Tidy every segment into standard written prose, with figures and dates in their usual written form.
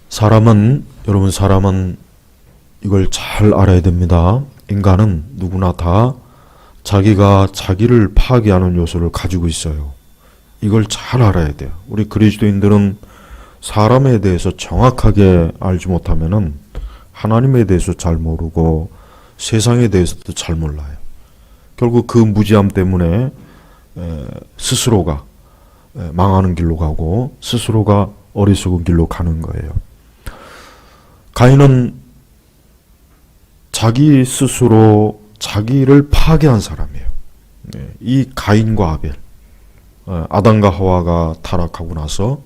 사람은 이걸 잘 알아야 됩니다. 인간은 누구나 다 자기가 자기를 파괴하는 요소를 가지고 있어요. 이걸 잘 알아야 돼요. 우리 그리스도인들은 사람에 대해서 정확하게 알지 못하면은 하나님에 대해서 잘 모르고 세상에 대해서도 잘 몰라요. 결국 그 무지함 때문에 스스로가 망하는 길로 가고 스스로가 어리석은 길로 가는 거예요. 가인은 자기 스스로 자기를 파괴한 사람이에요. 이 가인과 아벨, 아담과 하와가 타락하고 나서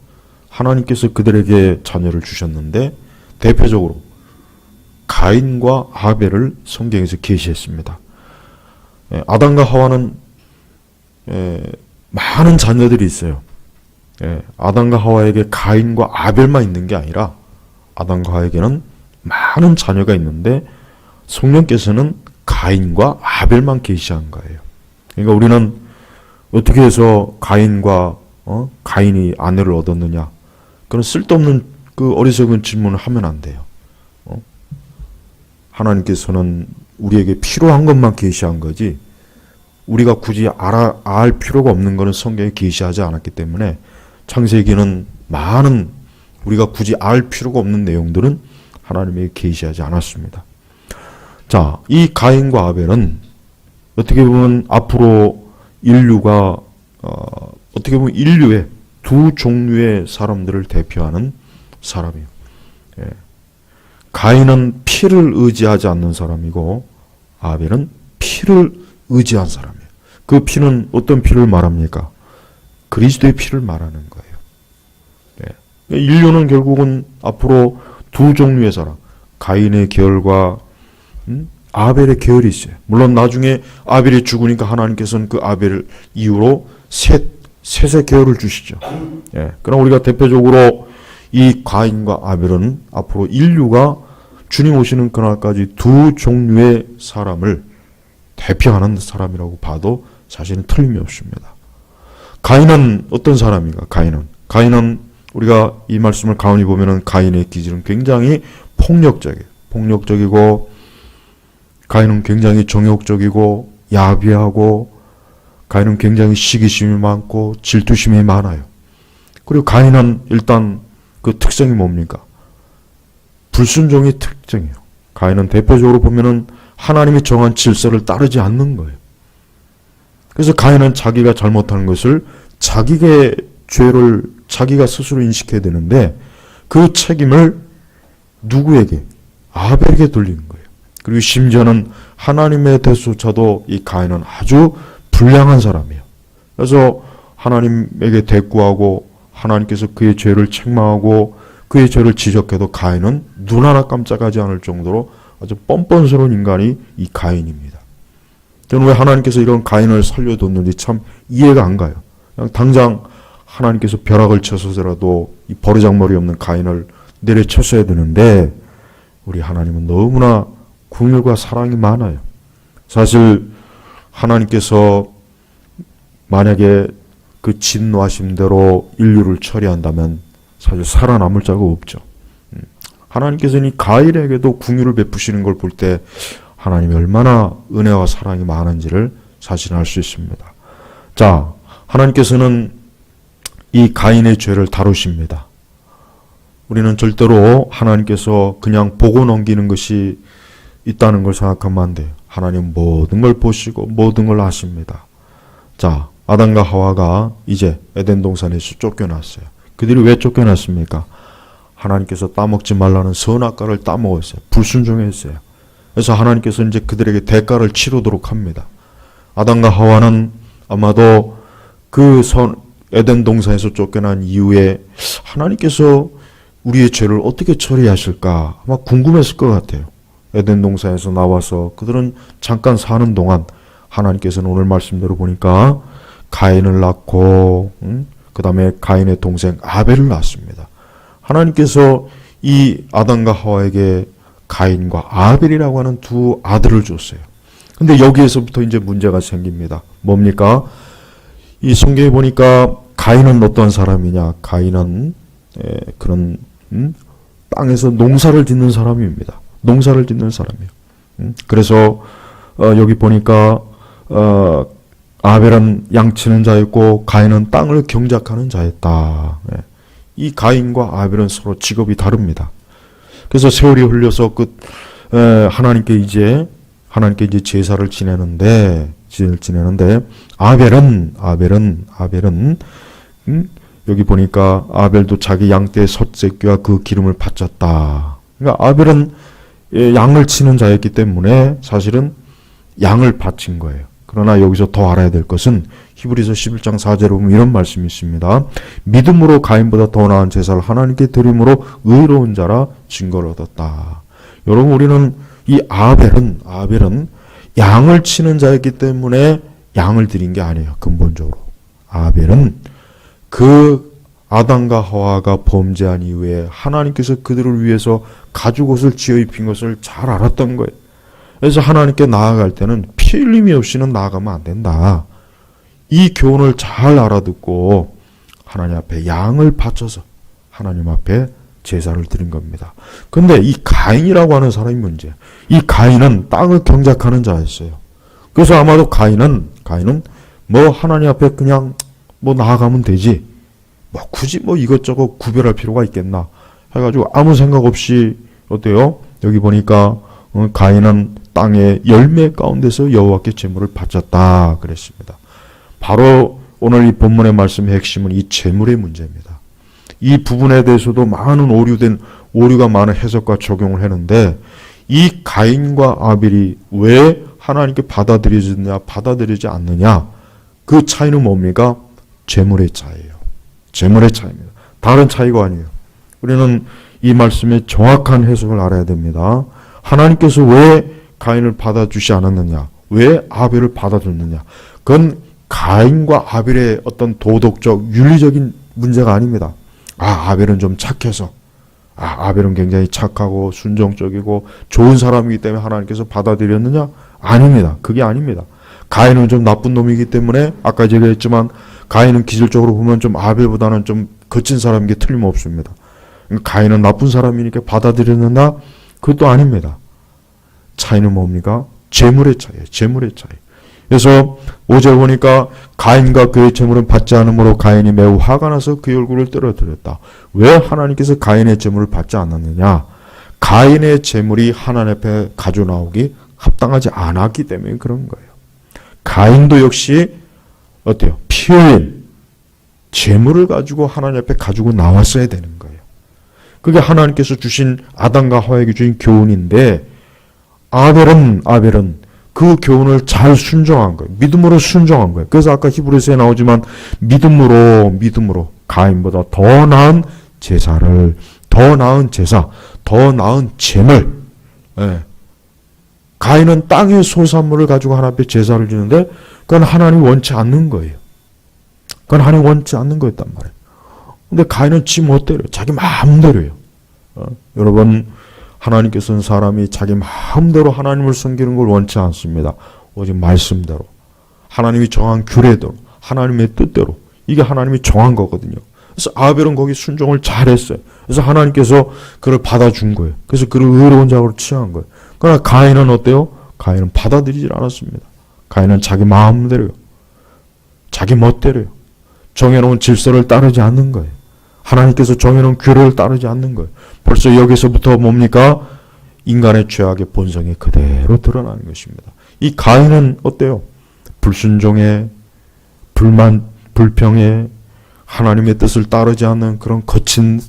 하나님께서 그들에게 자녀를 주셨는데 대표적으로 가인과 아벨을 성경에서 계시했습니다. 아담과 하와는 많은 자녀들이 있어요. 아담과 하와에게 가인과 아벨만 있는 게 아니라 아담과 하와에게는 많은 자녀가 있는데 성령께서는 가인과 아벨만 계시한 거예요. 그러니까 우리는 어떻게 해서 가인이 아내를 얻었느냐, 그런 쓸데없는 그 어리석은 질문을 하면 안 돼요. 하나님께서는 우리에게 필요한 것만 계시한 거지 우리가 굳이 알 필요가 없는 것은 성경에 계시하지 않았기 때문에 창세기는 많은 우리가 굳이 알 필요가 없는 내용들은 하나님이 계시하지 않았습니다. 자, 이 가인과 아벨은 어떻게 보면 앞으로 인류가 어떻게 보면 인류의 두 종류의 사람들을 대표하는 사람이에요. 가인은 피를 의지하지 않는 사람이고 아벨은 피를 의지한 사람이에요. 그 피는 어떤 피를 말합니까? 그리스도의 피를 말하는 거예요. 인류는 결국은 앞으로 두 종류의 사람, 가인의 계열과 아벨의 계열이 있어요. 물론 나중에 아벨이 죽으니까 하나님께서는 그 아벨 이후로 셋의 계열을 주시죠. 그럼 우리가 대표적으로 이 가인과 아벨은 앞으로 인류가 주님 오시는 그날까지 두 종류의 사람을 대표하는 사람이라고 봐도 사실은 틀림이 없습니다. 가인은 어떤 사람인가? 가인은 우리가 이 말씀을 가만히 보면은 가인의 기질은 굉장히 폭력적이고 가인은 굉장히 정욕적이고 야비하고 가인은 굉장히 시기심이 많고 질투심이 많아요. 그리고 가인은 일단 그 특성이 뭡니까? 불순종의 특징이에요. 가인은 대표적으로 보면은 하나님이 정한 질서를 따르지 않는 거예요. 그래서 가인은 자기가 잘못하는 것을 자기의 죄를 자기가 스스로 인식해야 되는데 그 책임을 누구에게? 아벨에게 돌리는 거예요. 그리고 심지어는 하나님에 대해서조차도 이 가인은 아주 불량한 사람이에요. 그래서 하나님에게 대꾸하고 하나님께서 그의 죄를 책망하고 그의 죄를 지적해도 가인은 눈 하나 깜짝하지 않을 정도로 아주 뻔뻔스러운 인간이 이 가인입니다. 저는 왜 하나님께서 이런 가인을 살려뒀는지 참 이해가 안 가요. 그냥 당장 하나님께서 벼락을 쳐서라도 이 버르장머리 없는 가인을 내려쳤어야 되는데 우리 하나님은 너무나 긍휼과 사랑이 많아요. 사실 하나님께서 만약에 그 진노하심대로 인류를 처리한다면 사실 살아남을 자가 없죠. 하나님께서는 이 가인에게도 긍휼을 베푸시는 걸 볼 때 하나님이 얼마나 은혜와 사랑이 많은지를 사실 알 수 있습니다. 자, 하나님께서는 이 가인의 죄를 다루십니다. 우리는 절대로 하나님께서 그냥 보고 넘기는 것이 있다는 걸 생각하면 안 돼요. 하나님 모든 걸 보시고 모든 걸 아십니다. 자, 아담과 하와가 이제 에덴 동산에서 쫓겨났어요. 그들이 왜 쫓겨났습니까? 하나님께서 따먹지 말라는 선악과를 따먹었어요. 불순종했어요. 그래서 하나님께서 이제 그들에게 대가를 치르도록 합니다. 아담과 하와는 아마도 에덴 동산에서 쫓겨난 이후에 하나님께서 우리의 죄를 어떻게 처리하실까 아마 궁금했을 것 같아요. 에덴 동산에서 나와서 그들은 잠깐 사는 동안 하나님께서는 오늘 말씀대로 보니까 가인을 낳고 그 다음에 가인의 동생 아벨을 낳았습니다. 하나님께서 이 아담과 하와에게 가인과 아벨이라고 하는 두 아들을 줬어요. 근데 여기에서부터 이제 문제가 생깁니다. 뭡니까? 이 성경에 보니까 가인은 어떤 사람이냐? 가인은 그런 땅에서 농사를 짓는 사람입니다. 농사를 짓는 사람이에요. 그래서 여기 보니까 아벨은 양치는 자였고 가인은 땅을 경작하는 자였다. 이 가인과 아벨은 서로 직업이 다릅니다. 그래서 세월이 흘려서 하나님께 이제 제사를 지내는데 아벨은 여기 보니까 아벨도 자기 양떼의 섯새끼와 그 기름을 바쳤다. 그러니까 아벨은 양을 치는 자였기 때문에 사실은 양을 바친 거예요. 그러나 여기서 더 알아야 될 것은 히브리서 11장 4절에 보면 이런 말씀이 있습니다. 믿음으로 가인보다 더 나은 제사를 하나님께 드림으로 의로운 자라 증거를 얻었다. 여러분, 우리는 이 아벨은 양을 치는 자였기 때문에 양을 드린 게 아니에요. 근본적으로 아벨은 그 아담과 하와가 범죄한 이후에 하나님께서 그들을 위해서 가죽옷을 지어 입힌 것을 잘 알았던 거예요. 그래서 하나님께 나아갈 때는 피 흘림이 없이는 나아가면 안 된다. 이 교훈을 잘 알아듣고 하나님 앞에 양을 바쳐서 하나님 앞에 제사를 드린 겁니다. 근데 이 가인이라고 하는 사람이 문제예요. 이 가인은 땅을 경작하는 자였어요. 그래서 아마도 가인은 뭐 하나님 앞에 그냥 뭐 나아가면 되지. 뭐 굳이 뭐 이것저것 구별할 필요가 있겠나 해가지고 아무 생각 없이 어때요? 여기 보니까 가인은 땅의 열매 가운데서 여호와께 제물을 바쳤다 그랬습니다. 바로 오늘 이 본문의 말씀의 핵심은 이 제물의 문제입니다. 이 부분에 대해서도 많은 오류가 많은 해석과 적용을 했는데 이 가인과 아벨이 왜 하나님께 받아들이지 않느냐 그 차이는 뭡니까? 제물의 차이예요. 제물의 차이입니다. 다른 차이가 아니에요. 우리는 이 말씀의 정확한 해석을 알아야 됩니다. 하나님께서 왜 가인을 받아주지 않았느냐? 왜 아벨을 받아줬느냐? 그건 가인과 아벨의 어떤 도덕적, 윤리적인 문제가 아닙니다. 아벨은 좀 착해서, 아벨은 굉장히 착하고 순종적이고 좋은 사람이기 때문에 하나님께서 받아들였느냐? 아닙니다. 그게 아닙니다. 가인은 좀 나쁜 놈이기 때문에 아까 제가 했지만 가인은 기질적으로 보면 좀 아벨보다는 좀 거친 사람인 게 틀림없습니다. 가인은 나쁜 사람이니까 받아들였느냐? 그것도 아닙니다. 차이는 뭡니까? 재물의 차이예요. 재물의 차이. 그래서 5절 보니까 가인과 그의 재물은 받지 않으므로 가인이 매우 화가 나서 그의 얼굴을 떨어뜨렸다. 왜 하나님께서 가인의 재물을 받지 않았느냐? 가인의 재물이 하나님 앞에 가져 나오기 합당하지 않았기 때문에 그런 거예요. 가인도 역시 어때요? 피 흘린 재물을 가지고 하나님 앞에 가지고 나왔어야 되는 거예요. 그게 하나님께서 주신 아담과 하와에게 주신 교훈인데 아벨은 그 교훈을 잘 순종한 거예요. 믿음으로 순종한 거예요. 그래서 아까 히브리서에 나오지만 믿음으로 가인보다 더 나은 제사를, 더 나은 제사, 더 나은 제물. 가인은 땅의 소산물을 가지고 하나님 앞에 제사를 지는데 그건 하나님이 원치 않는 거예요. 그건 하나님이 원치 않는 거였단 말이에요. 근데 가인은 지 멋대로, 자기 마음대로예요. 여러분, 하나님께서는 사람이 자기 마음대로 하나님을 섬기는 걸 원치 않습니다. 오직 말씀대로, 하나님이 정한 규례대로, 하나님의 뜻대로, 이게 하나님이 정한 거거든요. 그래서 아벨은 거기 순종을 잘했어요. 그래서 하나님께서 그를 받아준 거예요. 그래서 그를 의로운 자로 취한 거예요. 그러나 가인은 어때요? 가인은 받아들이질 않았습니다. 가인은 자기 마음대로요. 자기 멋대로요. 정해놓은 질서를 따르지 않는 거예요. 하나님께서 정해놓은 규례를 따르지 않는 거예요. 벌써 여기서부터 뭡니까? 인간의 죄악의 본성이 그대로 드러나는 것입니다. 이 가인은 어때요? 불순종에, 불만, 불평에, 하나님의 뜻을 따르지 않는 그런 거친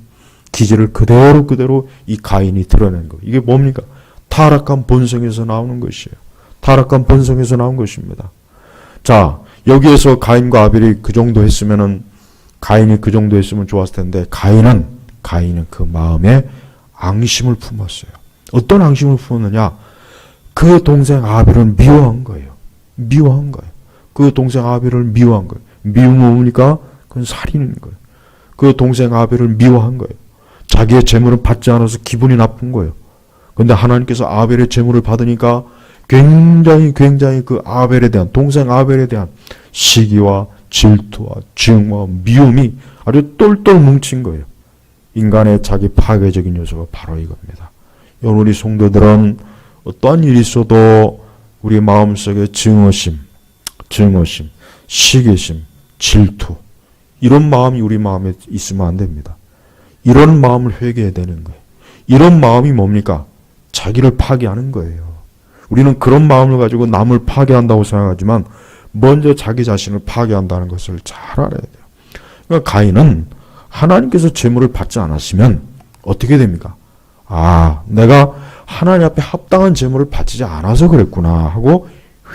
기질을 그대로 이 가인이 드러낸 거예요. 이게 뭡니까? 타락한 본성에서 나오는 것이에요. 타락한 본성에서 나온 것입니다. 자, 여기에서 가인과 아벨이 그 정도 했으면은 가인이 그 정도 했으면 좋았을 텐데 가인은 그 마음에 앙심을 품었어요. 어떤 앙심을 품었느냐? 그 동생 아벨을 미워한 거예요. 미워한 거예요. 그 동생 아벨을 미워한 거예요. 미움은 뭡니까? 그건 살인인 거예요. 그 동생 아벨을 미워한 거예요. 자기의 재물을 받지 않아서 기분이 나쁜 거예요. 그런데 하나님께서 아벨의 재물을 받으니까 굉장히 그 아벨에 대한, 동생 아벨에 대한 시기와 질투와 증오와 미움이 아주 똘똘 뭉친 거예요. 인간의 자기 파괴적인 요소가 바로 이겁니다. 우리 성도들은 어떠한 일이 있어도 우리 마음속에 증오심, 시기심, 질투 이런 마음이 우리 마음에 있으면 안 됩니다. 이런 마음을 회개해야 되는 거예요. 이런 마음이 뭡니까? 자기를 파괴하는 거예요. 우리는 그런 마음을 가지고 남을 파괴한다고 생각하지만 먼저 자기 자신을 파괴한다는 것을 잘 알아야 돼요. 그러니까 가인은 하나님께서 제물을 받지 않았으면 어떻게 됩니까? 아, 내가 하나님 앞에 합당한 제물을 바치지 않아서 그랬구나 하고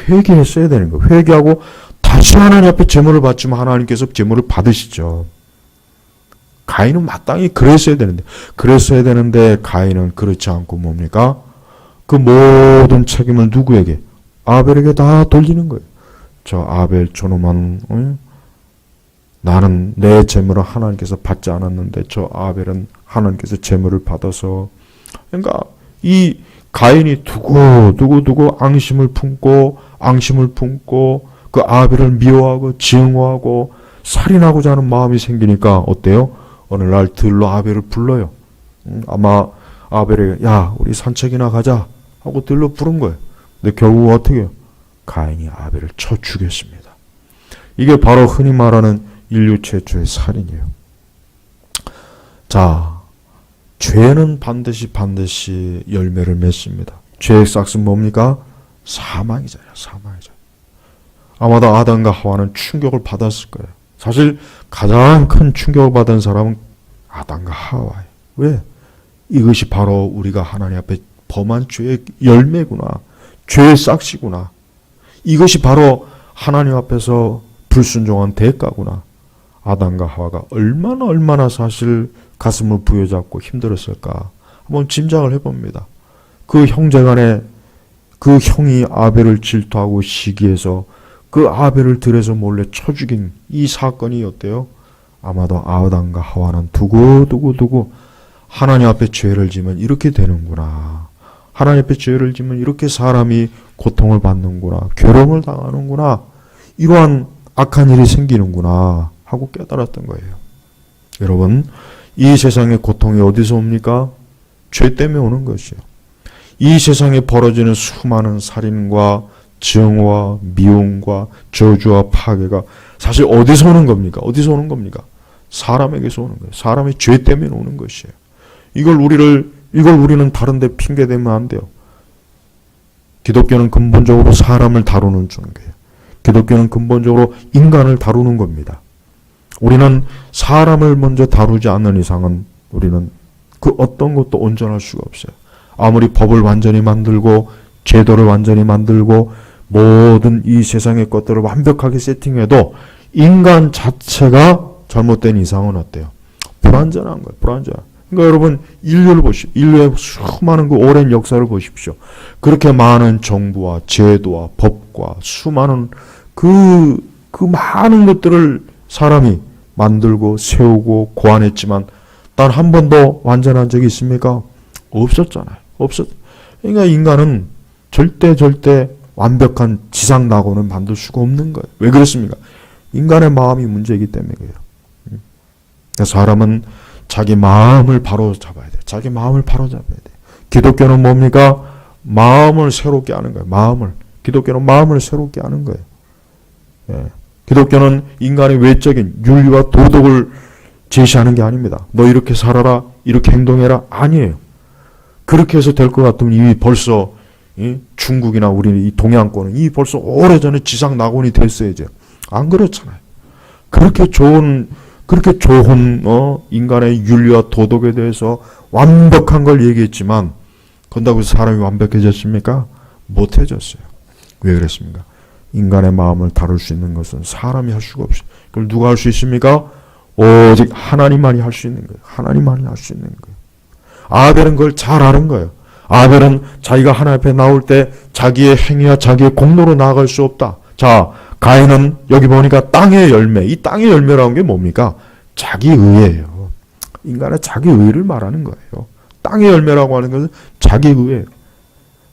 회개했어야 되는 거예요. 회개하고 다시 하나님 앞에 제물을 바치면 하나님께서 제물을 받으시죠. 가인은 마땅히 그랬어야 되는데 가인은 그렇지 않고 뭡니까? 그 모든 책임을 누구에게? 아벨에게 다 돌리는 거예요. 저 아벨 저놈은 나는 내 제물을 하나님께서 받지 않았는데 저 아벨은 하나님께서 제물을 받아서 그러니까 이 가인이 두고 앙심을 품고 그 아벨을 미워하고 증오하고 살인하고자 하는 마음이 생기니까 어때요? 어느 날 들로 아벨을 불러요. 아마 아벨에게 야 우리 산책이나 가자 하고 들로 부른 거예요. 근데 결국 어떻게 해요? 가인이 아벨을 쳐 죽였습니다. 이게 바로 흔히 말하는 인류 최초의 살인이에요. 자, 죄는 반드시 열매를 맺습니다. 죄의 싹은 뭡니까? 사망이잖아요. 아마도 아담과 하와는 충격을 받았을 거예요. 사실 가장 큰 충격을 받은 사람은 아담과 하와예요. 왜? 이것이 바로 우리가 하나님 앞에 범한 죄의 열매구나. 죄의 싹이구나. 이것이 바로 하나님 앞에서 불순종한 대가구나. 아담과 하와가 얼마나 사실 가슴을 부여잡고 힘들었을까. 한번 짐작을 해봅니다. 그 형제간에 그 형이 아벨을 질투하고 시기해서 그 아벨을 들여서 몰래 쳐 죽인 이 사건이 어때요? 아마도 아담과 하와는 두고 하나님 앞에 죄를 지면 이렇게 되는구나. 하나님 앞에 죄를 지면 이렇게 사람이 고통을 받는구나. 괴로움을 당하는구나. 이러한 악한 일이 생기는구나 하고 깨달았던 거예요. 여러분, 이 세상의 고통이 어디서 옵니까? 죄 때문에 오는 것이요. 이 세상에 벌어지는 수많은 살인과 증오와 미움과 저주와 파괴가 사실 어디서 오는 겁니까? 사람에게서 오는 거예요. 사람의 죄 때문에 오는 것이에요. 이걸 우리는 다른 데 핑계대면 안 돼요. 기독교는 근본적으로 사람을 다루는 종교예요. 기독교는 근본적으로 인간을 다루는 겁니다. 우리는 사람을 먼저 다루지 않는 이상은 우리는 그 어떤 것도 온전할 수가 없어요. 아무리 법을 완전히 만들고 제도를 완전히 만들고 모든 이 세상의 것들을 완벽하게 세팅해도 인간 자체가 잘못된 이상은 어때요? 불완전한 거예요. 그러니까 여러분 인류를 보십시오. 인류의 수많은 그 오랜 역사를 보십시오. 그렇게 많은 정부와 제도와 법과 수많은 그 많은 것들을 사람이 만들고 세우고 고안했지만 단 한 번도 완전한 적이 있습니까? 없었잖아요. 그러니까 인간은 절대 완벽한 지상낙원은 만들 수가 없는 거예요. 왜 그렇습니까? 인간의 마음이 문제이기 때문에 그래요. 그러니까 사람은 자기 마음을 바로 잡아야 돼. 기독교는 뭡니까? 마음을 새롭게 하는 거예요. 기독교는 마음을 새롭게 하는 거예요. 예. 기독교는 인간의 외적인 윤리와 도덕을 제시하는 게 아닙니다. 너 이렇게 살아라, 이렇게 행동해라. 아니에요. 그렇게 해서 될 것 같으면 이미 벌써 중국이나 우리 이 동양권은 이미 벌써 오래전에 지상 낙원이 됐어야죠. 안 그렇잖아요. 그렇게 좋은 인간의 윤리와 도덕에 대해서 완벽한 걸 얘기했지만 그런다고 해서 사람이 완벽해졌습니까? 못해졌어요. 왜 그랬습니까? 인간의 마음을 다룰 수 있는 것은 사람이 할 수가 없어요. 그걸 누가 할 수 있습니까? 오직 하나님만이 할 수 있는 거예요. 아벨은 그걸 잘 아는 거예요. 아벨은 자기가 하나님 앞에 나올 때 자기의 행위와 자기의 공로로 나아갈 수 없다. 자, 가인은 여기 보니까 땅의 열매. 이 땅의 열매라는 게 뭡니까? 자기 의예요. 인간의 자기 의를 말하는 거예요. 땅의 열매라고 하는 것은 자기 의예요.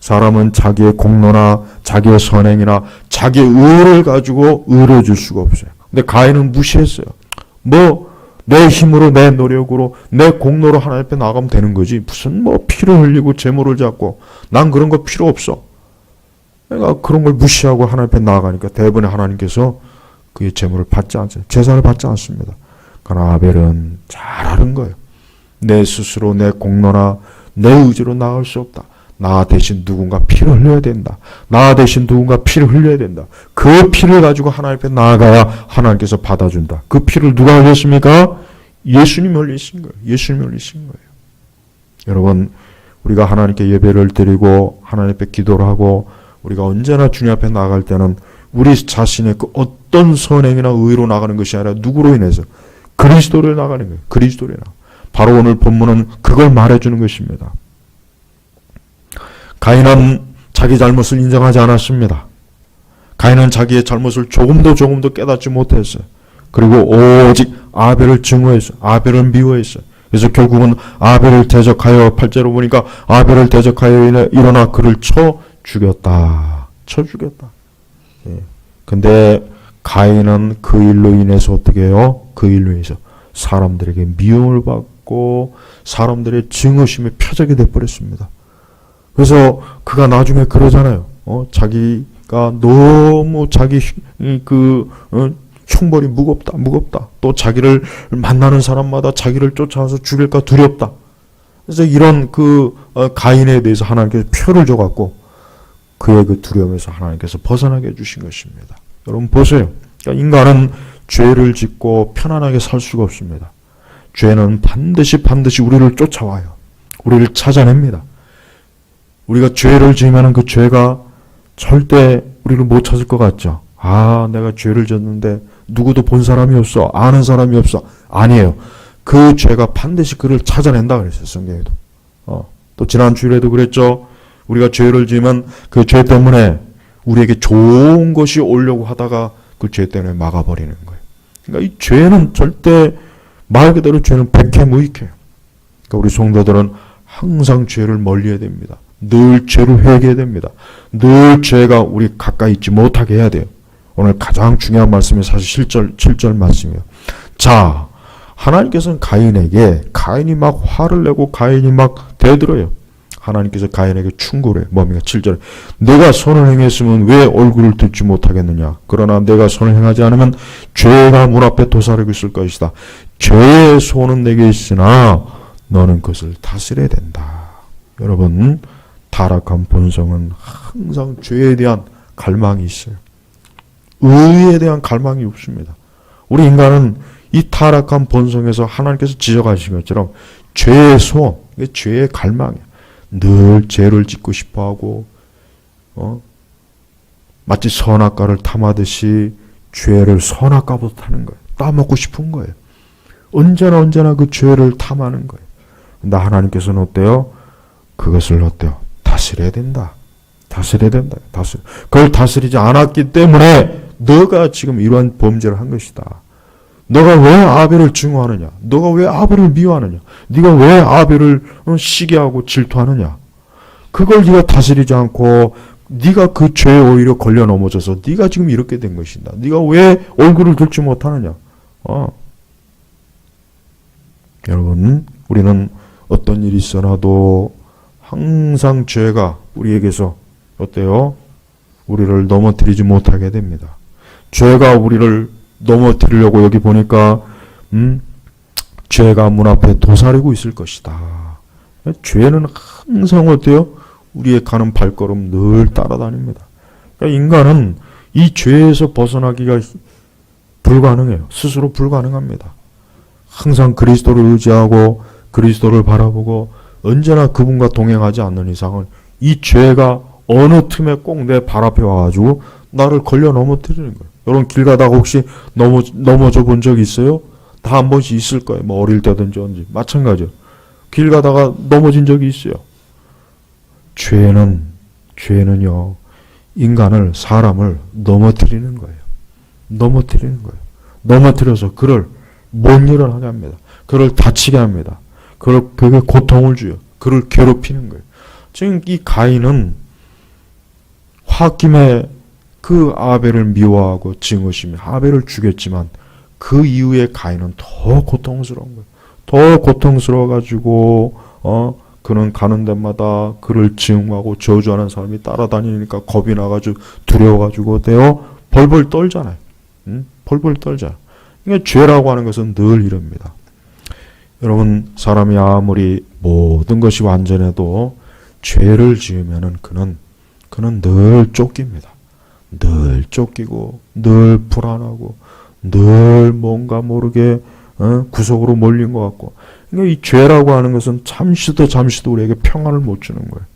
사람은 자기의 공로나 자기의 선행이나 자기의 의를 가지고 의로워질 수가 없어요. 근데 가인은 무시했어요. 내 힘으로, 내 노력으로, 내 공로로 하나님 앞에 나가면 되는 거지. 무슨 뭐 피를 흘리고 제물을 잡고 난 그런 거 필요 없어. 내가 그런 걸 무시하고 하나님 앞에 나아가니까 대부분의 하나님께서 그의 제물을 받지 않죠. 제사를 받지 않습니다. 그러나 아벨은 잘 아는 거예요. 내 스스로 내 공로나 내 의지로 나갈 수 없다. 나 대신 누군가 피를 흘려야 된다. 나 대신 누군가 피를 흘려야 된다. 그 피를 가지고 하나님 앞에 나아가야 하나님께서 받아준다. 그 피를 누가 흘렸습니까? 예수님이 흘리신 거예요. 예수님이 흘리신 거예요. 여러분, 우리가 하나님께 예배를 드리고 하나님 앞에 기도를 하고 우리가 언제나 주님 앞에 나아갈 때는 우리 자신의 그 어떤 선행이나 의로 나가는 것이 아니라 누구로 인해서? 그리스도로 나가는 거예요. 그리스도로 나가. 바로 오늘 본문은 그걸 말해주는 것입니다. 가인은 자기 잘못을 인정하지 않았습니다. 가인은 자기의 잘못을 조금도 깨닫지 못했어요. 그리고 오직 아벨을 증오했어요. 아벨을 미워했어요. 그래서 결국은 아벨을 대적하여 8절로 보니까 아벨을 대적하여 일어나 그를 쳐 죽였다. 예. 근데 가인은 그 일로 인해서 어떻게 해요? 그 일로 인해서 사람들에게 미움을 받고 사람들의 증오심의 표적이 되어버렸습니다. 그래서 그가 나중에 그러잖아요. 자기가 너무 자기 형벌이 무겁다. 또 자기를 만나는 사람마다 자기를 쫓아와서 죽일까 두렵다. 그래서 이런 가인에 대해서 하나님께서 표를 줘갖고 그의 그 두려움에서 하나님께서 벗어나게 해주신 것입니다. 여러분 보세요. 그러니까 인간은 죄를 짓고 편안하게 살 수가 없습니다. 죄는 반드시 우리를 쫓아와요. 우리를 찾아냅니다. 우리가 죄를 지으면 그 죄가 절대 우리를 못 찾을 것 같죠. 아, 내가 죄를 졌는데 누구도 본 사람이 없어. 아는 사람이 없어. 아니에요. 그 죄가 반드시 그를 찾아낸다 그랬어요. 성경에도. 또 지난 주일에도 그랬죠. 우리가 죄를 지으면 그 죄 때문에 우리에게 좋은 것이 오려고 하다가 그 죄 때문에 막아버리는 거예요. 그러니까 이 죄는 절대 말 그대로 죄는 백해무익해요. 그러니까 우리 성도들은 항상 죄를 멀리해야 됩니다. 늘 죄를 회개해야 됩니다. 늘 죄가 우리 가까이 있지 못하게 해야 돼요. 오늘 가장 중요한 말씀이 사실 7절 말씀이에요. 자, 하나님께서는 가인이 막 화를 내고 가인이 막 대들어요. 하나님께서 가인에게 충고를 해요. 뭡니까? 7절에 내가 선을 행했으면 왜 얼굴을 들지 못하겠느냐. 그러나 내가 선을 행하지 않으면 죄가 문 앞에 도사리고 있을 것이다. 죄의 소원은 내게 있으나 너는 그것을 다스려야 된다. 여러분, 타락한 본성은 항상 죄에 대한 갈망이 있어요. 의에 대한 갈망이 없습니다. 우리 인간은 이 타락한 본성에서 하나님께서 지적하신 것처럼 죄의 소원, 죄의 갈망이에요. 늘 죄를 짓고 싶어하고 마치 선악과를 탐하듯이 죄를 선악과보다 타는 거예요. 따먹고 싶은 거예요. 언제나 그 죄를 탐하는 거예요. 근데 하나님께서는 어때요? 그것을 어때요? 다스려야 된다. 그걸 다스리지 않았기 때문에 너가 지금 이러한 범죄를 한 것이다. 너가 왜 아벨을 증오하느냐? 너가 왜 아벨을 미워하느냐? 네가 왜 아벨을 시기하고 질투하느냐? 그걸 네가 다스리지 않고 네가 그 죄에 오히려 걸려 넘어져서 네가 지금 이렇게 된 것이다. 네가 왜 얼굴을 들지 못하느냐? 여러분, 우리는 어떤 일이 있어도 항상 죄가 우리에게서 어때요? 우리를 넘어뜨리지 못하게 됩니다. 죄가 우리를 넘어뜨리려고 여기 보니까 죄가 문 앞에 도사리고 있을 것이다. 죄는 항상 어때요? 우리의 가는 발걸음 늘 따라다닙니다. 그러니까 인간은 이 죄에서 벗어나기가 불가능해요. 스스로 불가능합니다. 항상 그리스도를 의지하고 그리스도를 바라보고 언제나 그분과 동행하지 않는 이상은 이 죄가 어느 틈에 꼭 내 발 앞에 와가지고 나를 걸려 넘어뜨리는 거예요. 여러분 길 가다가 혹시 넘어져 본 적 있어요? 다 한 번씩 있을 거예요. 뭐 어릴 때든지 언제 마찬가지요. 길 가다가 넘어진 적이 있어요. 죄는요 인간을 사람을 넘어뜨리는 거예요. 넘어뜨려서 그를 못 일어나게 합니다. 그를 다치게 합니다. 그에게 고통을 줘요. 그를 괴롭히는 거예요. 지금 이 가인은 홧김에 그 아벨을 미워하고 증오심에 아벨을 죽였지만 그 이후에 가인은 더 고통스러운 거예요. 더 고통스러워가지고 그는 가는 데마다 그를 증오하고 저주하는 사람이 따라다니니까 겁이 나가지고 두려워가지고 어때요? 벌벌 떨잖아요. 벌벌 떨잖아요. 그러니까 죄라고 하는 것은 늘 이럽니다. 여러분, 사람이 아무리 모든 것이 완전해도 죄를 지으면은 그는 늘 쫓깁니다. 늘 쫓기고 늘 불안하고 늘 뭔가 모르게 구석으로 몰린 것 같고. 그러니까 이 죄라고 하는 것은 잠시도 우리에게 평안을 못 주는 거예요.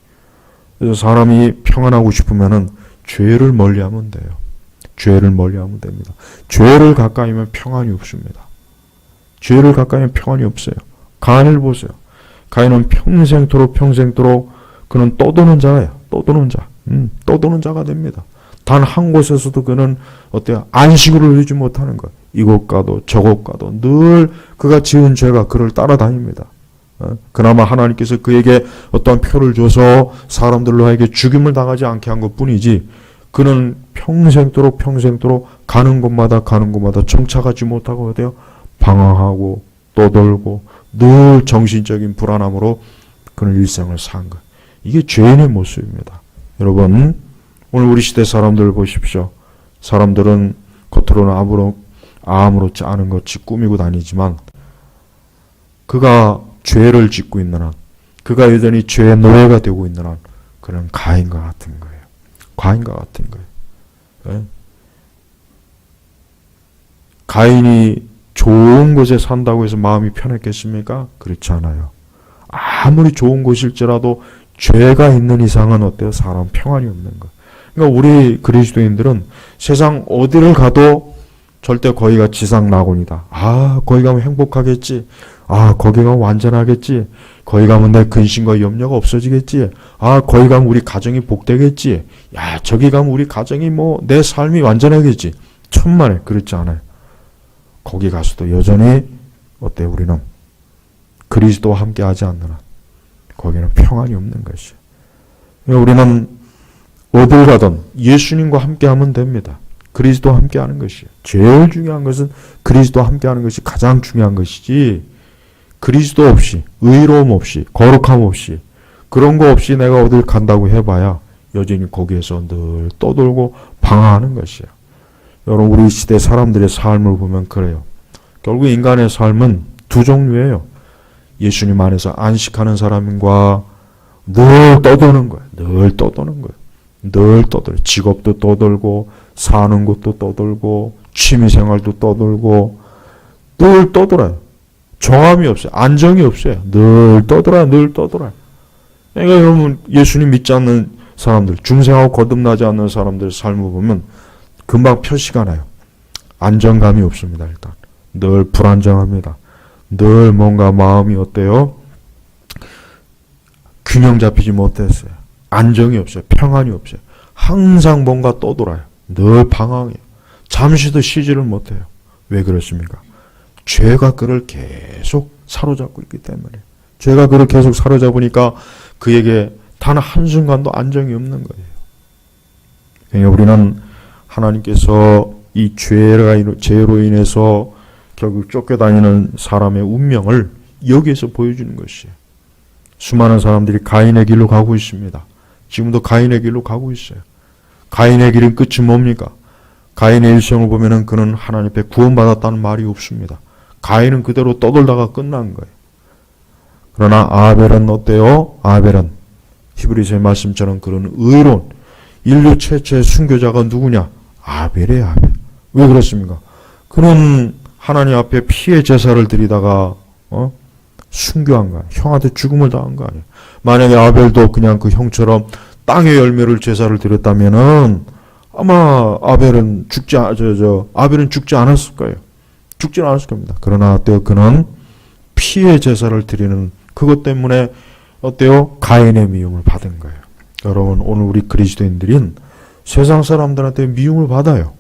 그래서 사람이 평안하고 싶으면은 죄를 멀리하면 돼요. 죄를 멀리하면 됩니다. 죄를 가까이 하면 평안이 없습니다. 죄를 가까이 하면 평안이 없어요. 가인을 보세요. 가인은 평생토록 그는 떠도는 자예요. 떠도는 자가 됩니다. 단 한 곳에서도 그는 어때요? 안식을 누리지 못하는 거예요. 이곳 가도 저곳 가도 늘 그가 지은 죄가 그를 따라다닙니다. 그나마 하나님께서 그에게 어떠한 표를 줘서 사람들로 하여금 죽임을 당하지 않게 한 것뿐이지, 그는 평생토록 가는 곳마다 정착하지 못하고 어때요? 방황하고 떠돌고 늘 정신적인 불안함으로 그는 일생을 산 거예요. 이게 죄인의 모습입니다. 여러분, 오늘 우리 시대 사람들 보십시오. 사람들은 겉으로는 아무렇지 않은 것이 꾸미고 다니지만 그가 죄를 짓고 있는 한, 그가 여전히 죄의 노예가 되고 있는 한, 그는 가인과 같은 거예요. 가인과 같은 거예요. 네? 가인이 좋은 곳에 산다고 해서 마음이 편했겠습니까? 그렇지 않아요. 아무리 좋은 곳일지라도 죄가 있는 이상은 어때요? 사람 평안이 없는 거예요. 그러니까 우리 그리스도인들은 세상 어디를 가도 절대 거기가 지상낙원이다. 거기 가면 행복하겠지. 거기 가면 완전하겠지. 거기 가면 내 근심과 염려가 없어지겠지. 거기 가면 우리 가정이 복되겠지. 저기 가면 우리 가정이 내 삶이 완전하겠지. 천만에 그렇지 않아요. 거기 가서도 여전히 어때요? 우리는 그리스도와 함께 하지 않는 한 거기는 평안이 없는 것이에요. 우리는 어딜 가든 예수님과 함께 하면 됩니다. 그리스도와 함께 하는 것이에요. 제일 중요한 것은 그리스도와 함께 하는 것이 가장 중요한 것이지, 그리스도 없이, 의로움 없이, 거룩함 없이, 그런 거 없이 내가 어딜 간다고 해봐야 여전히 거기에서 늘 떠돌고 방황하는 것이에요. 여러분, 우리 시대 사람들의 삶을 보면 그래요. 결국 인간의 삶은 두 종류예요. 예수님 안에서 안식하는 사람과 늘 떠도는 거예요. 늘 떠돌아요. 직업도 떠돌고 사는 곳도 떠돌고 취미생활도 떠돌고 늘 떠돌아요. 정함이 없어요. 안정이 없어요. 늘 떠돌아요. 그러니까 여러분, 예수님 믿지 않는 사람들, 중생하고 거듭나지 않는 사람들의 삶을 보면 금방 표시가 나요. 안정감이 없습니다. 일단 늘 불안정합니다. 늘 뭔가 마음이 어때요? 균형 잡히지 못했어요. 안정이 없어요. 평안이 없어요. 항상 뭔가 떠돌아요. 늘 방황해요. 잠시도 쉬지를 못해요. 왜 그렇습니까? 죄가 그를 계속 사로잡고 있기 때문에. 죄가 그를 계속 사로잡으니까 그에게 단 한순간도 안정이 없는 거예요. 그러니까 우리는 하나님께서 이 죄로 인해서 결국 쫓겨다니는 사람의 운명을 여기에서 보여주는 것이에요. 수많은 사람들이 가인의 길로 가고 있습니다. 지금도 가인의 길로 가고 있어요. 가인의 길은 끝이 뭡니까? 가인의 일생을 보면은 그는 하나님 앞에 구원받았다는 말이 없습니다. 가인은 그대로 떠돌다가 끝난 거예요. 그러나 아벨은 어때요? 아벨은 히브리서의 말씀처럼 그런 의로운 인류 최초의 순교자가 누구냐? 아벨이에요, 아벨. 왜 그렇습니까? 그는 하나님 앞에 피의 제사를 드리다가 순교한 거야. 형한테 죽음을 당한 거 아니에요. 만약에 아벨도 그냥 그 형처럼 땅의 열매를 제사를 드렸다면은 아마 아벨은 죽지 않았을 거예요. 죽지는 않았을 겁니다. 그러나 어때요? 그는 피의 제사를 드리는 그것 때문에 어때요? 가인의 미움을 받은 거예요. 여러분, 오늘 우리 그리스도인들은 세상 사람들한테 미움을 받아요.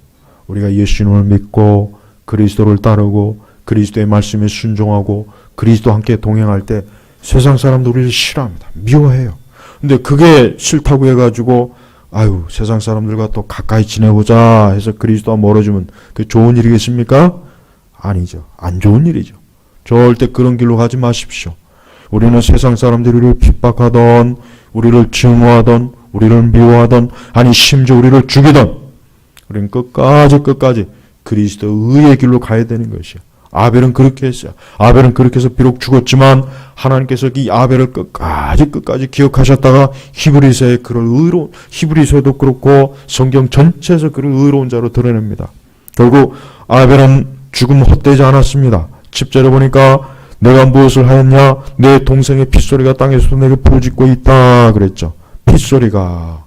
우리가 예수님을 믿고 그리스도를 따르고 그리스도의 말씀에 순종하고 그리스도와 함께 동행할 때 세상 사람들 우리를 싫어합니다. 미워해요. 근데 그게 싫다고 해가지고 세상 사람들과 또 가까이 지내보자 해서 그리스도와 멀어지면 그게 좋은 일이겠습니까? 아니죠. 안 좋은 일이죠. 절대 그런 길로 가지 마십시오. 우리는 세상 사람들이 우리를 핍박하던, 우리를 증오하던, 우리를 미워하던, 아니 심지어 우리를 죽이던, 우리는 끝까지 그리스도의 길로 가야 되는 것이요. 아벨은 그렇게 했어요. 아벨은 그렇게 해서 비록 죽었지만 하나님께서 이 아벨을 끝까지 기억하셨다가 히브리서에 그런 의로운, 히브리서도 그렇고 성경 전체에서 그런 의로운 자로 드러냅니다. 결국 아벨은 죽음 헛되지 않았습니다. 10절에 보니까 내가 무엇을 하였냐? 내 동생의 핏소리가 땅에서 내게 부르짖고 있다 그랬죠. 핏소리가.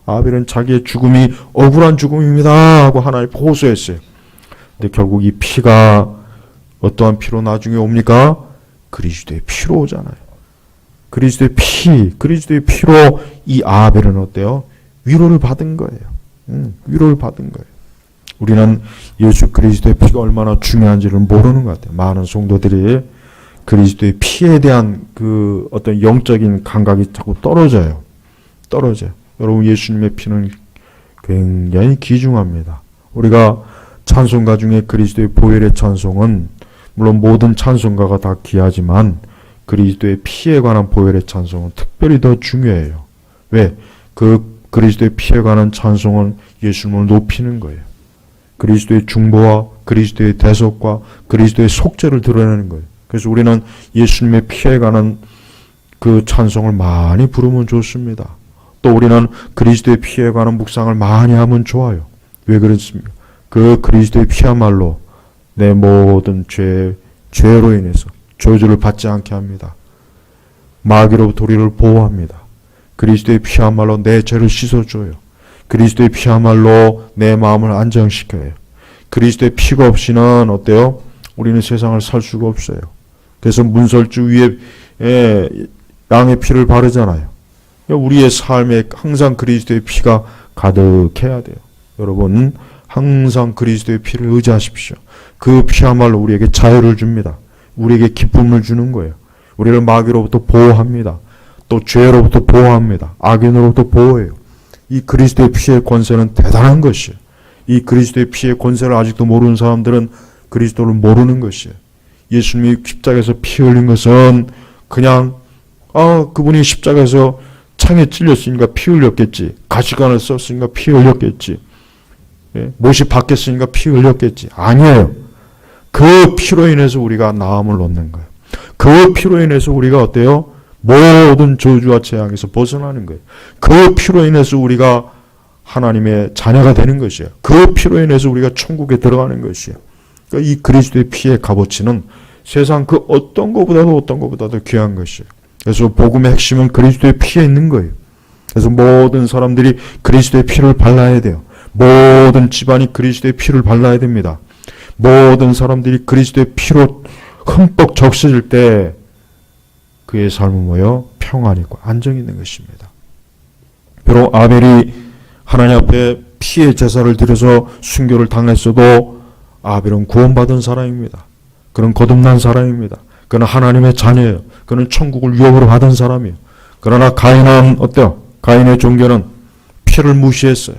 아벨은 자기의 죽음이 억울한 죽음입니다 하고 하나님께 호소했어요. 근데 결국 이 피가 어떠한 피로 나중에 옵니까? 그리스도의 피로 오잖아요. 그리스도의 피로 이 아벨은 어때요? 위로를 받은 거예요. 위로를 받은 거예요. 우리는 예수 그리스도의 피가 얼마나 중요한지를 모르는 것 같아요. 많은 성도들이 그리스도의 피에 대한 그 어떤 영적인 감각이 자꾸 떨어져요. 여러분, 예수님의 피는 굉장히 귀중합니다. 우리가 찬송가 중에 그리스도의 보혈의 찬송은 물론 모든 찬송가가 다 귀하지만 그리스도의 피에 관한 보혈의 찬송은 특별히 더 중요해요. 왜? 그 그리스도의 피에 관한 찬송은 예수님을 높이는 거예요. 그리스도의 중보와 그리스도의 대속과 그리스도의 속죄를 드러내는 거예요. 그래서 우리는 예수님의 피에 관한 그 찬송을 많이 부르면 좋습니다. 또 우리는 그리스도의 피에 관한 묵상을 많이 하면 좋아요. 왜 그렇습니까? 그 그리스도의 피야말로 내 모든 죄로 인해서 저주를 받지 않게 합니다. 마귀로부터 우리를 보호합니다. 그리스도의 피야말로 내 죄를 씻어줘요. 그리스도의 피야말로 내 마음을 안정시켜요. 그리스도의 피가 없이는 어때요? 우리는 세상을 살 수가 없어요. 그래서 문설주 위에 양의 피를 바르잖아요. 우리의 삶에 항상 그리스도의 피가 가득해야 돼요. 여러분, 항상 그리스도의 피를 의지하십시오. 그 피야말로 우리에게 자유를 줍니다. 우리에게 기쁨을 주는 거예요. 우리를 마귀로부터 보호합니다. 또 죄로부터 보호합니다. 악인으로부터 보호해요. 이 그리스도의 피의 권세는 대단한 것이에요. 이 그리스도의 피의 권세를 아직도 모르는 사람들은 그리스도를 모르는 것이에요. 예수님이 십자가에서 피 흘린 것은 그냥 그분이 십자가에서 창에 찔렸으니까 피 흘렸겠지. 가시관을 썼으니까 피 흘렸겠지. 못이 박혔으니까 피 흘렸겠지. 아니에요. 그 피로 인해서 우리가 나음을 얻는 거예요. 그 피로 인해서 우리가 어때요? 모든 저주와 재앙에서 벗어나는 거예요. 그 피로 인해서 우리가 하나님의 자녀가 되는 것이에요. 그 피로 인해서 우리가 천국에 들어가는 것이에요. 그러니까 이 그리스도의 피의 값어치는 세상 그 어떤 것보다도 귀한 것이에요. 그래서 복음의 핵심은 그리스도의 피에 있는 거예요. 그래서 모든 사람들이 그리스도의 피를 발라야 돼요. 모든 집안이 그리스도의 피를 발라야 됩니다. 모든 사람들이 그리스도의 피로 흠뻑 적셔질 때 그의 삶은 뭐예요? 평안이 있고 안정이 있는 것입니다. 비록 아벨이 하나님 앞에 피의 제사를 드려서 순교를 당했어도 아벨은 구원받은 사람입니다. 그는 거듭난 사람입니다. 그는 하나님의 자녀예요. 그는 천국을 유업으로 받은 사람이에요. 그러나 가인은 어때요? 가인의 종교는 피를 무시했어요.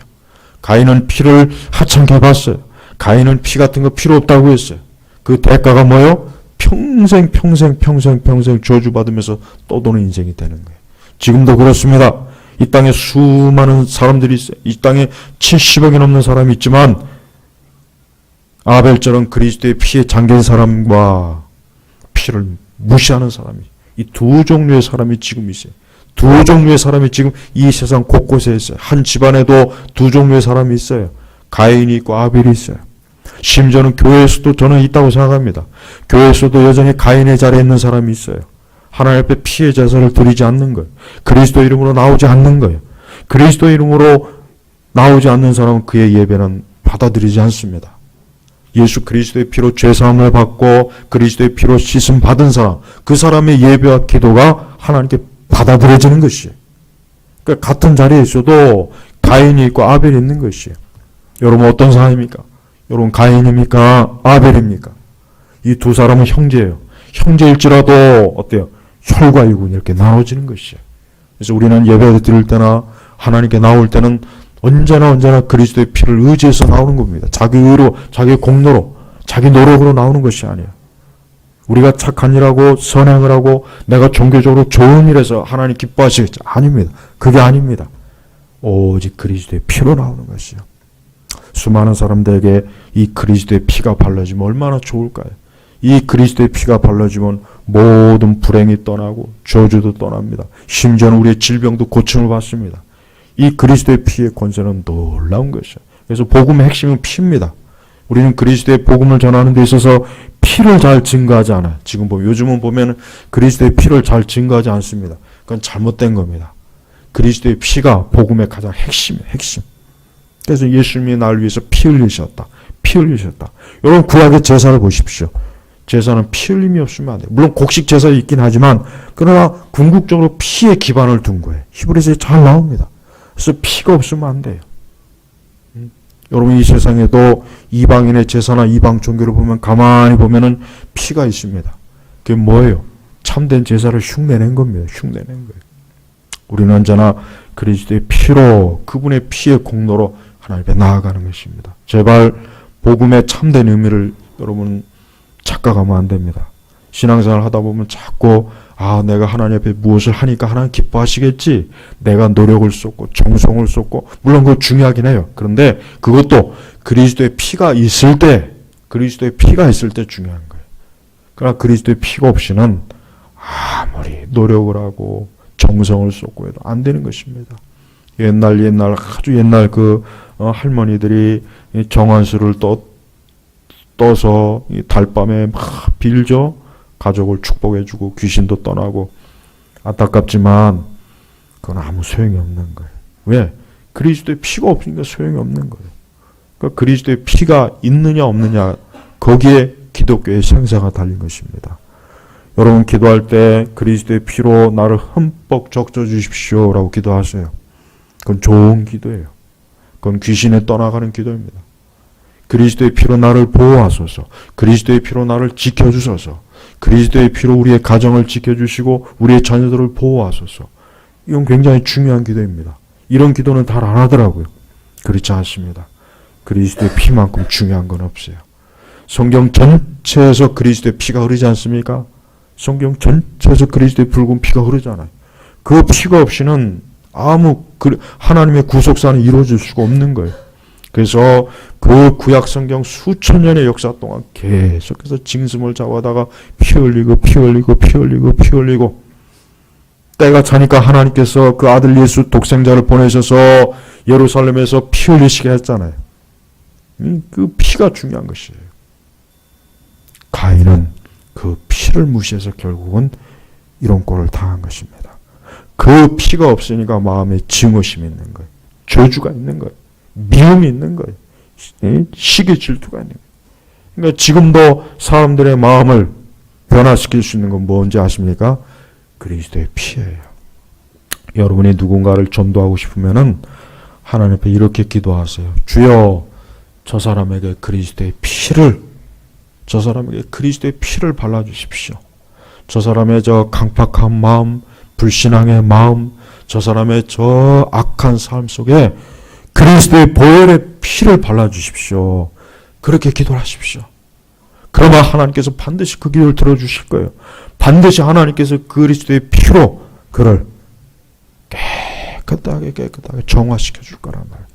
가인은 피를 하찮게 봤어요. 가인은 피 같은 거 필요 없다고 했어요. 그 대가가 뭐예요? 평생 저주받으면서 떠도는 인생이 되는 거예요. 지금도 그렇습니다. 이 땅에 수많은 사람들이 있어요. 이 땅에 70억이 넘는 사람이 있지만 아벨처럼 그리스도의 피에 잠긴 사람과 피를 무시하는 사람이, 이 두 종류의 사람이 지금 있어요. 두 종류의 사람이 지금 이 세상 곳곳에 있어요. 한 집안에도 두 종류의 사람이 있어요. 가인이 있고 아벨이 있어요. 심지어는 교회에서도 저는 있다고 생각합니다. 교회에서도 여전히 가인의 자리에 있는 사람이 있어요. 하나님 앞에 피의 제사를 드리지 않는 거예요. 그리스도 이름으로 나오지 않는 거예요. 그리스도 이름으로 나오지 않는 사람은 그의 예배는 받아들이지 않습니다. 예수 그리스도의 피로 죄사함을 받고 그리스도의 피로 씻음 받은 사람, 그 사람의 예배와 기도가 하나님께 받아들여지는 것이에요. 그러니까 같은 자리에 있어도 가인이 있고 아벨이 있는 것이에요. 여러분 어떤 사람입니까? 여러분 가인입니까? 아벨입니까? 이 두 사람은 형제예요. 형제일지라도 어때요? 혈과 육은 이렇게 나눠지는 것이에요. 그래서 우리는 예배 드릴 때나 하나님께 나올 때는 언제나 그리스도의 피를 의지해서 나오는 겁니다. 자기 의로, 자기 공로로, 자기 노력으로 나오는 것이 아니에요. 우리가 착한 일하고 선행을 하고 내가 종교적으로 좋은 일에서 하나님 기뻐하시겠죠. 아닙니다. 그게 아닙니다. 오직 그리스도의 피로 나오는 것이요. 수많은 사람들에게 이 그리스도의 피가 발라지면 얼마나 좋을까요? 이 그리스도의 피가 발라지면 모든 불행이 떠나고 저주도 떠납니다. 심지어는 우리의 질병도 고침을 받습니다. 이 그리스도의 피의 권세는 놀라운 것이에요. 그래서 복음의 핵심은 피입니다. 우리는 그리스도의 복음을 전하는 데 있어서 피를 잘 증거하지 않아요. 지금 보면 요즘은 보면 그리스도의 피를 잘 증거하지 않습니다. 그건 잘못된 겁니다. 그리스도의 피가 복음의 가장 핵심이에요. 핵심. 그래서 예수님이 나를 위해서 피 흘리셨다. 피 흘리셨다. 여러분 구약의 제사를 보십시오. 제사는 피 흘림이 없으면 안 돼요. 물론 곡식 제사가 있긴 하지만 그러나 궁극적으로 피에 기반을 둔 거예요. 히브리서에 잘 나옵니다. 그래서 피가 없으면 안 돼요. 여러분 이 세상에도 이방인의 제사나 이방 종교를 보면 가만히 보면은 피가 있습니다. 그게 뭐예요? 참된 제사를 흉내낸 겁니다. 흉내낸 거예요. 우리는 언제나 그리스도의 피로 그분의 피의 공로로 하나님 앞에 나아가는 것입니다. 제발 복음의 참된 의미를 여러분 착각하면 안 됩니다. 신앙생활 하다 보면 자꾸 내가 하나님 앞에 무엇을 하니까 하나님 기뻐하시겠지. 내가 노력을 쏟고 정성을 쏟고 물론 그거 중요하긴 해요. 그런데 그것도 그리스도의 피가 있을 때 중요한 거예요. 그러나 그리스도의 피가 없이는 아무리 노력을 하고 정성을 쏟고 해도 안 되는 것입니다. 아주 옛날 할머니들이 정한수를 떠서 달밤에 막 빌죠. 가족을 축복해주고 귀신도 떠나고 안타깝지만 그건 아무 소용이 없는 거예요. 왜? 그리스도의 피가 없으니까 소용이 없는 거예요. 그러니까 그리스도의 피가 있느냐 없느냐 거기에 기독교의 생사가 달린 것입니다. 여러분 기도할 때 그리스도의 피로 나를 흠뻑 적셔 주십시오 라고 기도하세요. 그건 좋은 기도예요. 그건 귀신에 떠나가는 기도입니다. 그리스도의 피로 나를 보호하소서. 그리스도의 피로 나를 지켜주소서. 그리스도의 피로 우리의 가정을 지켜주시고 우리의 자녀들을 보호하소서. 이건 굉장히 중요한 기도입니다. 이런 기도는 잘 안 하더라고요. 그렇지 않습니다. 그리스도의 피만큼 중요한 건 없어요. 성경 전체에서 그리스도의 피가 흐르지 않습니까? 성경 전체에서 그리스도의 붉은 피가 흐르잖아요. 그 피가 없이는 하나님의 구속사는 이루어질 수가 없는 거예요. 그래서 그 구약 성경 수천 년의 역사 동안 계속해서 징숨을 자고하다가 피 흘리고 때가 차니까 하나님께서 그 아들 예수 독생자를 보내셔서 예루살렘에서 피 흘리시게 했잖아요. 그 피가 중요한 것이에요. 가인은 그 피를 무시해서 결국은 이런 꼴을 당한 것입니다. 그 피가 없으니까 마음에 증오심이 있는 거예요. 저주가 있는 거예요. 미움이 있는 거예요. 시기 질투가 있는 거예요. 그러니까 지금도 사람들의 마음을 변화시킬 수 있는 건 뭔지 아십니까? 그리스도의 피예요. 여러분이 누군가를 전도하고 싶으면은 하나님 앞에 이렇게 기도하세요. 주여 저 사람에게 그리스도의 피를 발라주십시오. 저 사람의 저 강팍한 마음, 불신앙의 마음, 저 사람의 저 악한 삶 속에 그리스도의 보혈의 피를 발라주십시오. 그렇게 기도를 하십시오. 그러면 하나님께서 반드시 그 기도를 들어주실 거예요. 반드시 하나님께서 그리스도의 피로 그를 깨끗하게 정화시켜 줄 거란 말이에요.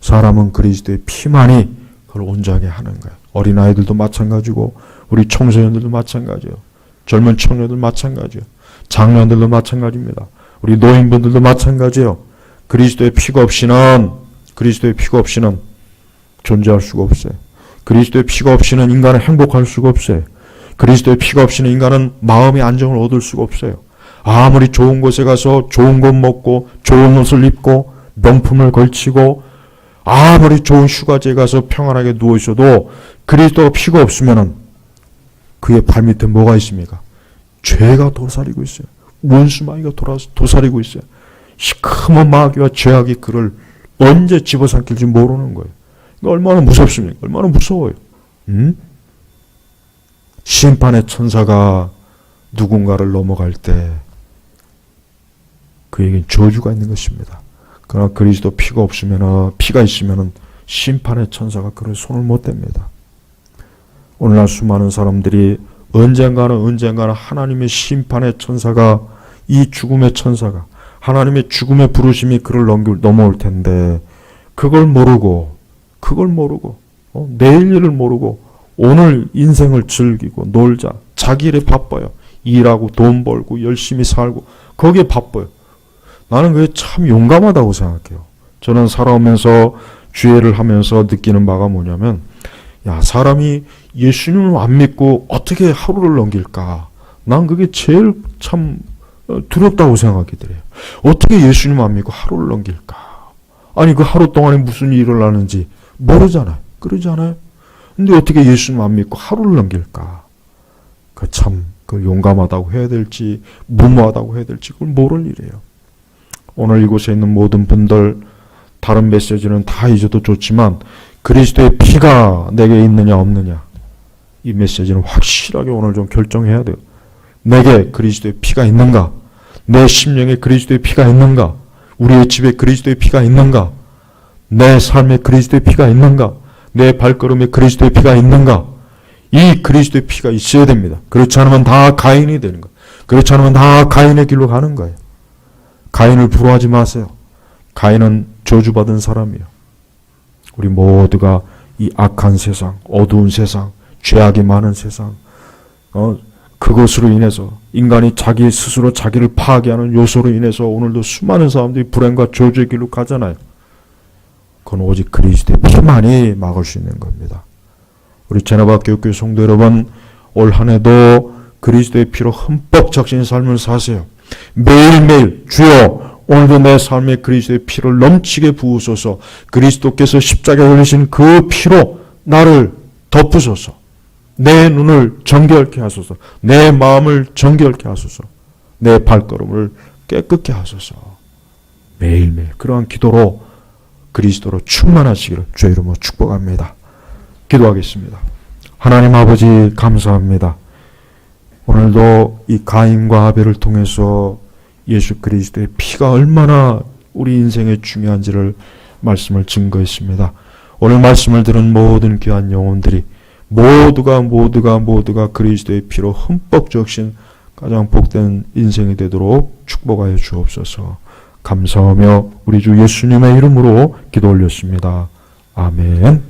사람은 그리스도의 피만이 그걸 온전하게 하는 거예요. 어린아이들도 마찬가지고 우리 청소년들도 마찬가지예요. 젊은 청년들 마찬가지예요. 장년들도 마찬가지입니다. 우리 노인분들도 마찬가지예요. 그리스도의 피가 없이는 존재할 수가 없어요. 그리스도의 피가 없이는 인간은 행복할 수가 없어요. 그리스도의 피가 없이는 인간은 마음의 안정을 얻을 수가 없어요. 아무리 좋은 곳에 가서 좋은 것 먹고 좋은 옷을 입고 명품을 걸치고 아무리 좋은 휴가지에 가서 평안하게 누워 있어도 그리스도가 피가 없으면은 그의 발밑에 뭐가 있습니까? 죄가 도사리고 있어요. 원수마귀가 도사리고 있어요. 시커먼 마귀와 죄악이 그를 언제 집어삼킬지 모르는 거예요. 얼마나 무섭습니까? 얼마나 무서워요. 심판의 천사가 누군가를 넘어갈 때 그에겐 저주가 있는 것입니다. 그러나 그리스도 피가 있으면 심판의 천사가 그를 손을 못 댑니다. 오늘날 수많은 사람들이 언젠가는 하나님의 심판의 천사가, 이 죽음의 천사가, 하나님의 죽음의 부르심이 그를 넘어올 텐데 그걸 모르고 내일 일을 모르고 오늘 인생을 즐기고 놀자, 자기 일에 바빠요. 일하고 돈 벌고 열심히 살고 거기에 바빠요. 나는 그게 참 용감하다고 생각해요. 저는 살아오면서 주회를 하면서 느끼는 바가 뭐냐면, 야, 사람이 예수님을 안 믿고 어떻게 하루를 넘길까? 난 그게 제일 참 두렵다고 생각이 들어요. 어떻게 예수님 안 믿고 하루를 넘길까? 아니, 그 하루 동안에 무슨 일이 일어나는지 모르잖아요. 그러지 않아요? 근데 어떻게 예수님 안 믿고 하루를 넘길까? 그 용감하다고 해야 될지, 무모하다고 해야 될지, 그걸 모를 일이에요. 오늘 이곳에 있는 모든 분들, 다른 메시지는 다 잊어도 좋지만, 그리스도의 피가 내게 있느냐, 없느냐. 이 메시지는 확실하게 오늘 좀 결정해야 돼요. 내게 그리스도의 피가 있는가? 내 심령에 그리스도의 피가 있는가? 우리의 집에 그리스도의 피가 있는가? 내 삶에 그리스도의 피가 있는가? 내 발걸음에 그리스도의 피가 있는가? 이 그리스도의 피가 있어야 됩니다. 그렇지 않으면 다 가인이 되는 거예요. 그렇지 않으면 다 가인의 길로 가는 거예요. 가인을 부러워하지 마세요. 가인은 저주받은 사람이에요. 우리 모두가 이 악한 세상, 어두운 세상, 죄악이 많은 세상, 그것으로 인해서 인간이 자기 스스로 자기를 파괴하는 요소로 인해서 오늘도 수많은 사람들이 불행과 저주의 길로 가잖아요. 그건 오직 그리스도의 피만이 막을 수 있는 겁니다. 우리 제나바 교회 성도 여러분, 올 한 해도 그리스도의 피로 흠뻑 적신 삶을 사세요. 매일매일 주여 오늘도 내 삶에 그리스도의 피를 넘치게 부으소서. 그리스도께서 십자가에 흘리신 그 피로 나를 덮으소서. 내 눈을 정결케 하소서. 내 마음을 정결케 하소서. 내 발걸음을 깨끗게 하소서. 매일매일 그러한 기도로 그리스도로 충만하시기를 주의 이름으로 축복합니다. 기도하겠습니다. 하나님 아버지 감사합니다. 오늘도 이 가인과 아벨을 통해서 예수 그리스도의 피가 얼마나 우리 인생에 중요한지를 말씀을 증거했습니다. 오늘 말씀을 들은 모든 귀한 영혼들이 모두가 그리스도의 피로 흠뻑 적신 가장 복된 인생이 되도록 축복하여 주옵소서. 감사하며 우리 주 예수님의 이름으로 기도 올렸습니다. 아멘.